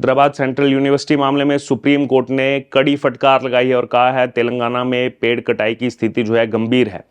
Hyderabad central university मामले में supreme court ने कड़ी फटकार लगाई है और कहा है तेलंगाना में पेड़ कटाई की स्थिति जो है गंभीर है।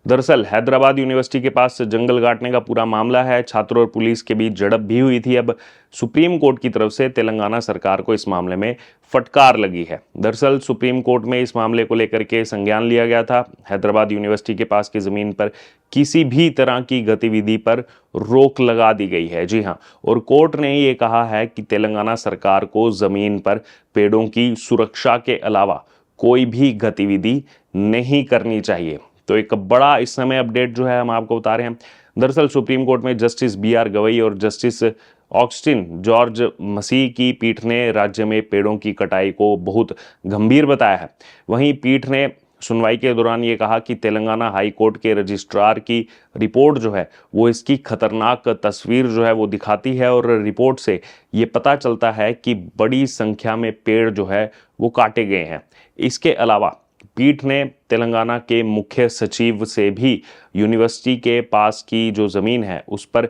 दरअसल हैदराबाद यूनिवर्सिटी के पास जंगल काटने का पूरा मामला है। छात्रों और पुलिस के बीच झड़प भी हुई थी। अब सुप्रीम कोर्ट की तरफ से तेलंगाना सरकार को इस मामले में फटकार लगी है। दरअसल सुप्रीम कोर्ट में इस मामले को लेकर के संज्ञान लिया गया था। हैदराबाद यूनिवर्सिटी के पास की जमीन पर किसी भी तरह की गतिविधि पर रोक लगा दी गई है। जी हाँ, और कोर्ट ने ये कहा है कि तेलंगाना सरकार को जमीन पर पेड़ों की सुरक्षा के अलावा कोई भी गतिविधि नहीं करनी चाहिए। तो एक बड़ा इस समय अपडेट जो है हम आपको बता रहे हैं। दरअसल सुप्रीम कोर्ट में जस्टिस BR गवई और जस्टिस ऑगस्टिन जॉर्ज मसीह की पीठ ने राज्य में पेड़ों की कटाई को बहुत गंभीर बताया है। वहीं पीठ ने सुनवाई के दौरान ये कहा कि तेलंगाना हाई कोर्ट के रजिस्ट्रार की रिपोर्ट जो है वो इसकी खतरनाक तस्वीर जो है वो दिखाती है और रिपोर्ट से ये पता चलता है कि बड़ी संख्या में पेड़ जो है वो काटे गए हैं। इसके अलावा पीठ ने तेलंगाना के मुख्य सचिव से भी यूनिवर्सिटी के पास की जो जमीन है उस पर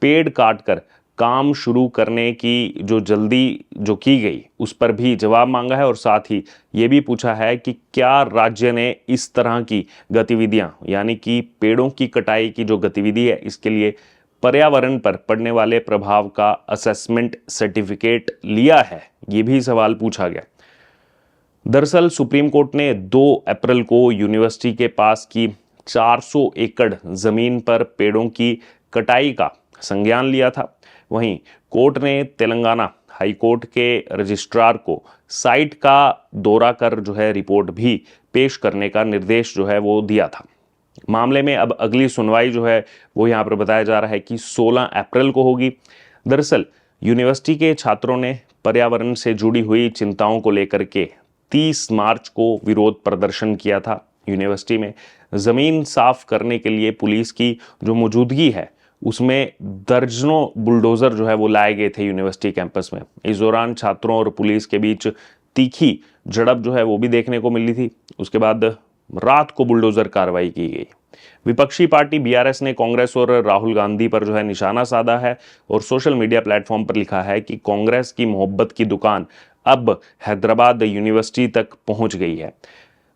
पेड़ काटकर काम शुरू करने की जो जल्दी जो की गई उस पर भी जवाब मांगा है और साथ ही ये भी पूछा है कि क्या राज्य ने इस तरह की गतिविधियां यानी कि पेड़ों की कटाई की जो गतिविधि है इसके लिए पर्यावरण पर पड़ने वाले प्रभाव का असेसमेंट सर्टिफिकेट लिया है, ये भी सवाल पूछा गया। दरअसल सुप्रीम कोर्ट ने 2 अप्रैल को यूनिवर्सिटी के पास की 400 एकड़ जमीन पर पेड़ों की कटाई का संज्ञान लिया था। वहीं कोर्ट ने तेलंगाना हाई कोर्ट के रजिस्ट्रार को साइट का दौरा कर जो है रिपोर्ट भी पेश करने का निर्देश जो है वो दिया था। मामले में अब अगली सुनवाई जो है वो यहाँ पर बताया जा रहा है कि 16 अप्रैल को होगी। दरअसल यूनिवर्सिटी के छात्रों ने पर्यावरण से जुड़ी हुई चिंताओं को लेकर के 30 मार्च को विरोध प्रदर्शन किया था। यूनिवर्सिटी में जमीन साफ करने के लिए पुलिस की जो मौजूदगी है उसमें दर्जनों बुलडोजर जो है वो लाए गए थे यूनिवर्सिटी कैंपस में। इस दौरान छात्रों और पुलिस के बीच तीखी झड़प जो है वो भी देखने को मिली थी। उसके बाद रात को बुलडोजर कार्रवाई की गई। विपक्षी पार्टी BRS ने कांग्रेस और राहुल गांधी पर जो है निशाना साधा है और सोशल मीडिया प्लेटफॉर्म पर लिखा है कि कांग्रेस की मोहब्बत की दुकान अब हैदराबाद यूनिवर्सिटी तक पहुंच गई है।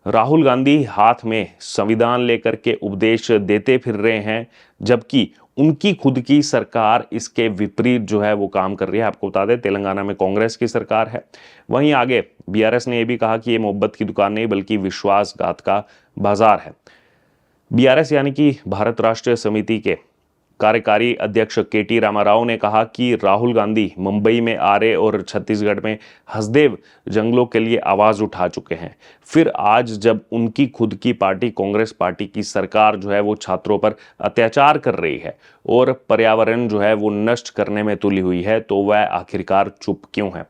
राहुल गांधी हाथ में संविधान लेकर के उपदेश देते फिर रहे हैं, जबकि उनकी खुद की सरकार इसके विपरीत जो है वो काम कर रही है। आपको बता दें तेलंगाना में कांग्रेस की सरकार है। वहीं आगे BRS ने यह भी कहा कि ये मोहब्बत की दुकान नहीं बल्कि विश्वासघात का बाजार है। BRS यानी कि भारत राष्ट्रीय समिति के कार्यकारी अध्यक्ष KT रामाराव ने कहा कि राहुल गांधी मुंबई में आरे और छत्तीसगढ़ में हसदेव जंगलों के लिए आवाज उठा चुके हैं। फिर आज जब उनकी खुद की पार्टी कांग्रेस पार्टी की सरकार जो है वो छात्रों पर अत्याचार कर रही है और पर्यावरण जो है वो नष्ट करने में तुली हुई है, तो वह आखिरकार चुप क्यों है।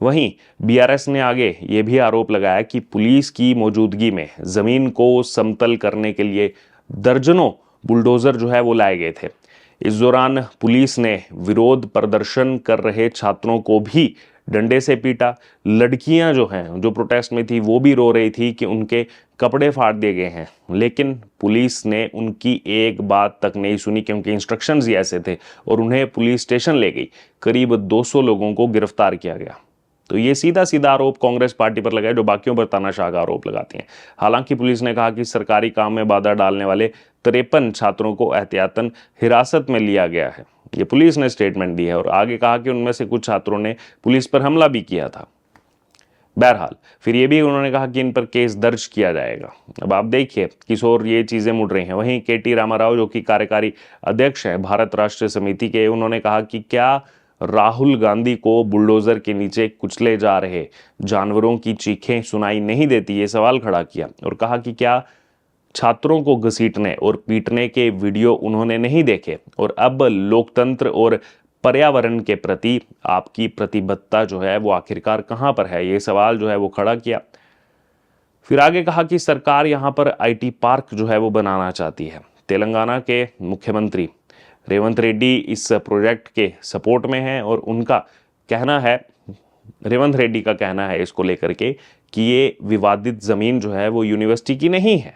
वहीं BRS ने आगे ये भी आरोप लगाया कि पुलिस की मौजूदगी में जमीन को समतल करने के लिए दर्जनों बुलडोजर जो है वो लाए गए थे। इस दौरान पुलिस ने विरोध प्रदर्शन कर रहे छात्रों को भी डंडे से पीटा। लड़कियां जो हैं जो प्रोटेस्ट में थी वो भी रो रही थी कि उनके कपड़े फाड़ दिए गए हैं, लेकिन पुलिस ने उनकी एक बात तक नहीं सुनी क्योंकि इंस्ट्रक्शंस ही ऐसे थे और उन्हें पुलिस स्टेशन ले गई। करीब 200 लोगों को गिरफ्तार किया गया। तो ये सीधा सीधा आरोप कांग्रेस पार्टी पर लगाए जो बाकियों पर तानाशाह का आरोप लगाती हैं। हालांकि पुलिस ने कहा कि सरकारी काम में बाधा डालने वाले 53 छात्रों को एहतियातन हिरासत में लिया गया है। ये पुलिस ने स्टेटमेंट दी है और आगे कहा कि उनमें से कुछ छात्रों ने पुलिस पर हमला भी किया था। बहरहाल फिर ये भी उन्होंने कहा कि इन पर केस दर्ज किया जाएगा। अब आप देखिए किस ओर ये चीजें मुड़ रही हैं। वहीं KT रामाराव जो कि कार्यकारी अध्यक्ष हैं भारत राष्ट्रीय समिति के, उन्होंने कहा कि क्या राहुल गांधी को बुलडोजर के नीचे कुचले जा रहे जानवरों की चीखें सुनाई नहीं देती, ये सवाल खड़ा किया और कहा कि क्या छात्रों को घसीटने और पीटने के वीडियो उन्होंने नहीं देखे और अब लोकतंत्र और पर्यावरण के प्रति आपकी प्रतिबद्धता जो है वो आखिरकार कहां पर है, ये सवाल जो है वो खड़ा किया। फिर आगे कहा कि सरकार यहां पर IT पार्क जो है वो बनाना चाहती है। तेलंगाना के मुख्यमंत्री रेवंत रेड्डी इस प्रोजेक्ट के सपोर्ट में हैं और उनका कहना है, रेवंत रेड्डी का कहना है इसको लेकर के कि ये विवादित जमीन जो है वो यूनिवर्सिटी की नहीं है।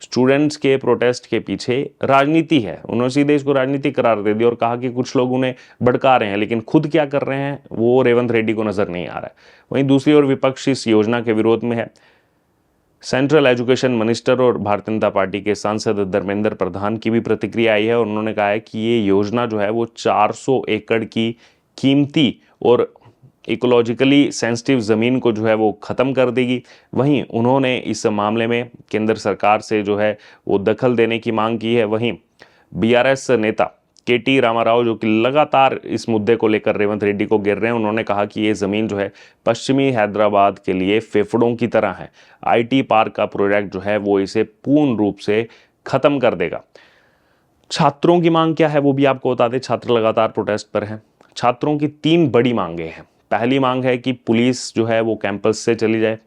स्टूडेंट्स के प्रोटेस्ट के पीछे राजनीति है। उन्होंने सीधे इसको राजनीति करार दे दिया और कहा कि कुछ लोग उन्हें भड़का रहे हैं, लेकिन खुद क्या कर रहे हैं वो रेवंत रेड्डी को नजर नहीं आ रहा है। वहीं दूसरी ओर विपक्ष इस योजना के विरोध में है। सेंट्रल एजुकेशन मिनिस्टर और भारतीय जनता पार्टी के सांसद धर्मेंद्र प्रधान की भी प्रतिक्रिया आई है और उन्होंने कहा है कि ये योजना जो है वो 400 एकड़ की कीमती और इकोलॉजिकली सेंसिटिव ज़मीन को जो है वो ख़त्म कर देगी। वहीं उन्होंने इस मामले में केंद्र सरकार से जो है वो दखल देने की मांग की है। वहीं बीआरएस नेता केटी रामाराव, जो कि लगातार इस मुद्दे को लेकर रेवंत रेड्डी को घेर रहे हैं, उन्होंने कहा कि ये ज़मीन जो है पश्चिमी हैदराबाद के लिए फेफड़ों की तरह है। आईटी पार्क का प्रोजेक्ट जो है वो इसे पूर्ण रूप से ख़त्म कर देगा। छात्रों की मांग क्या है वो भी आपको बता दें। छात्र लगातार प्रोटेस्ट पर हैं। छात्रों की 3 बड़ी मांगें हैं। पहली मांग है कि पुलिस जो है वो कैंपस से चली जाए।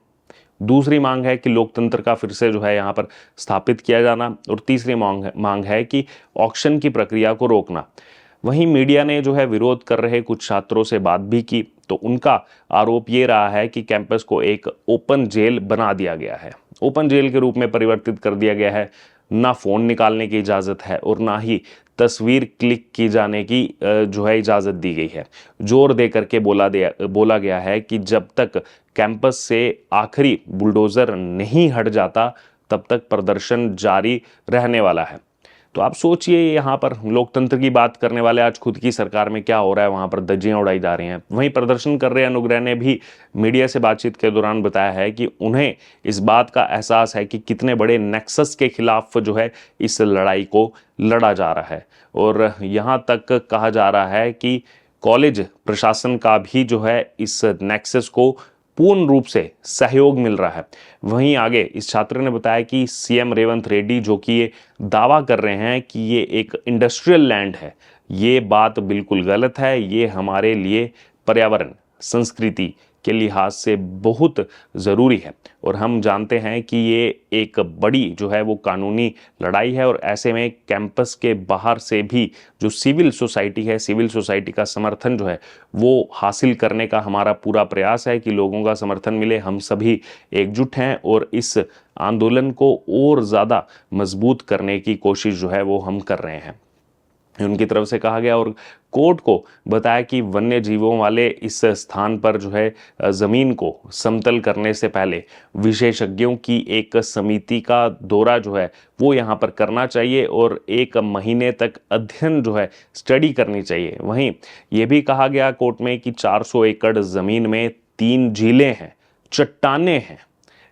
दूसरी मांग है कि लोकतंत्र का फिर से जो है यहाँ पर स्थापित किया जाना। और तीसरी मांग है कि ऑक्शन की प्रक्रिया को रोकना। वहीं मीडिया ने जो है विरोध कर रहे कुछ छात्रों से बात भी की तो उनका आरोप ये रहा है कि कैंपस को एक ओपन जेल बना दिया गया है। ओपन जेल के रूप में परिवर्तित कर दिया गया है। ना फ़ोन निकालने की इजाज़त है और ना ही तस्वीर क्लिक की जाने की जो है इजाज़त दी गई है। जोर दे करके बोला गया है कि जब तक कैंपस से आखिरी बुलडोज़र नहीं हट जाता तब तक प्रदर्शन जारी रहने वाला है। तो आप सोचिए, यहाँ पर लोकतंत्र की बात करने वाले आज खुद की सरकार में क्या हो रहा है, वहाँ पर धज्जियां उड़ाई जा रही हैं। वहीं प्रदर्शन कर रहे अनुग्रह ने भी मीडिया से बातचीत के दौरान बताया है कि उन्हें इस बात का एहसास है कि कितने बड़े नेक्सस के खिलाफ जो है इस लड़ाई को लड़ा जा रहा है। और यहाँ तक कहा जा रहा है कि कॉलेज प्रशासन का भी जो है इस नेक्सस को पूर्ण रूप से सहयोग मिल रहा है। वहीं आगे इस छात्र ने बताया कि सीएम रेवंत रेड्डी जो कि ये दावा कर रहे हैं कि ये एक इंडस्ट्रियल लैंड है, ये बात बिल्कुल गलत है। ये हमारे लिए पर्यावरण, संस्कृति के लिहाज से बहुत ज़रूरी है और हम जानते हैं कि ये एक बड़ी जो है वो कानूनी लड़ाई है। और ऐसे में कैंपस के बाहर से भी जो सिविल सोसाइटी है, सिविल सोसाइटी का समर्थन जो है वो हासिल करने का हमारा पूरा प्रयास है कि लोगों का समर्थन मिले। हम सभी एकजुट हैं और इस आंदोलन को और ज़्यादा मजबूत करने की कोशिश जो है वो हम कर रहे हैं, उनकी तरफ से कहा गया। और कोर्ट को बताया कि वन्य जीवों वाले इस स्थान पर जो है ज़मीन को समतल करने से पहले विशेषज्ञों की एक समिति का दौरा जो है वो यहाँ पर करना चाहिए और 1 महीने तक अध्ययन जो है स्टडी करनी चाहिए। वहीं ये भी कहा गया कोर्ट में कि 400 एकड़ ज़मीन में 3 झीलें हैं, चट्टानें हैं,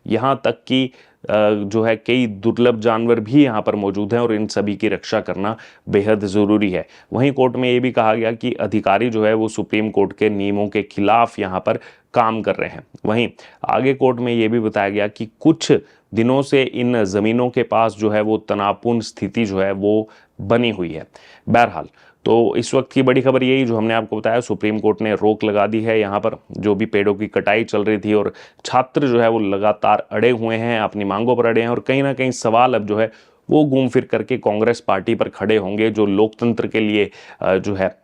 यहाँ तक कि जो है कई दुर्लभ जानवर भी यहाँ पर मौजूद हैं और इन सभी की रक्षा करना बेहद ज़रूरी है। वहीं कोर्ट में ये भी कहा गया कि अधिकारी जो है वो सुप्रीम कोर्ट के नियमों के खिलाफ यहाँ पर काम कर रहे हैं। वहीं आगे कोर्ट में ये भी बताया गया कि कुछ दिनों से इन ज़मीनों के पास जो है वो तनावपूर्ण स्थिति जो है वो बनी हुई है। बहरहाल तो इस वक्त की बड़ी खबर यही जो हमने आपको बताया, सुप्रीम कोर्ट ने रोक लगा दी है यहाँ पर जो भी पेड़ों की कटाई चल रही थी और छात्र जो है वो लगातार अड़े हुए हैं, अपनी मांगों पर अड़े हैं और कहीं ना कहीं सवाल अब जो है वो घूम फिर करके कांग्रेस पार्टी पर खड़े होंगे जो लोकतंत्र के लिए जो है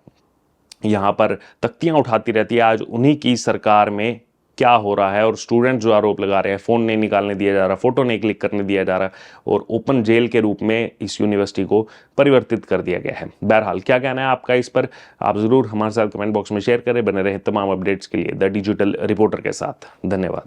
यहाँ पर तख्तियाँ उठाती रहती है। आज उन्हीं की सरकार में क्या हो रहा है और स्टूडेंट जो आरोप लगा रहे हैं, फ़ोन नहीं निकालने दिया जा रहा, फ़ोटो नहीं क्लिक करने दिया जा रहा और ओपन जेल के रूप में इस यूनिवर्सिटी को परिवर्तित कर दिया गया है। बहरहाल क्या कहना है आपका इस पर, आप ज़रूर हमारे साथ कमेंट बॉक्स में शेयर करें। बने रहे तमाम अपडेट्स के लिए द डिजिटल रिपोर्टर के साथ। धन्यवाद।